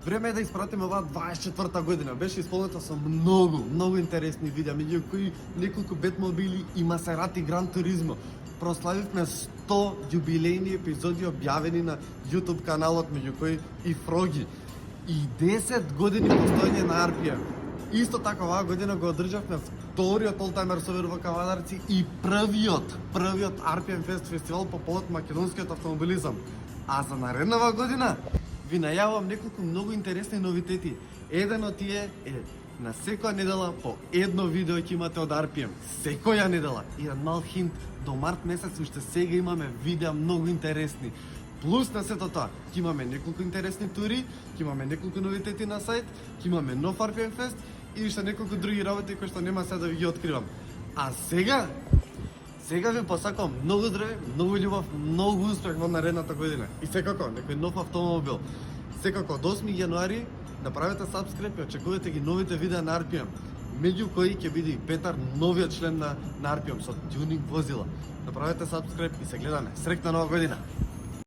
Време е да испратиме оваа 24-та година. Беше исполнета со многу интересни видеа, меѓу кои неколку Бетмобили и Масерати Гран Туризмо. Прославивме 100 јубилејни епизоди објавени на YouTube каналот, меѓу кои и Фроги. И 10 години постоење на RPM. Исто така оваа година го одржавме вториот Олтаймер совир во Кавадарци и првиот RPM Fest фестивал по повод македонскиот автомобилизам. А за нареднава година ви најавам неколку многу интересни новитети. Еден од тие е на секоја недела по едно видео ќе имате од RPM. Секоја недела. И еден мал хинт, до март месец уште сега имаме видеа многу интересни. Плюс на сето тоа, ќе имаме неколку интересни тури, ќе имаме неколку новитети на сајт, ќе имаме нов RPM Fest и уште неколку други работи кои што нема сега да ви ги откривам. А сега ви посакувам многу здраве, многу љубов, многу успех во наредната година. И секако, некој нов автомобил. Секако, до 8 јануари направете subscribe и очекувате ги новите видеа на RPM. Меѓу кои ќе биде и Петар, новиот член на RPM со тюнинг возила. Направете subscribe и се гледаме. Среќна нова година!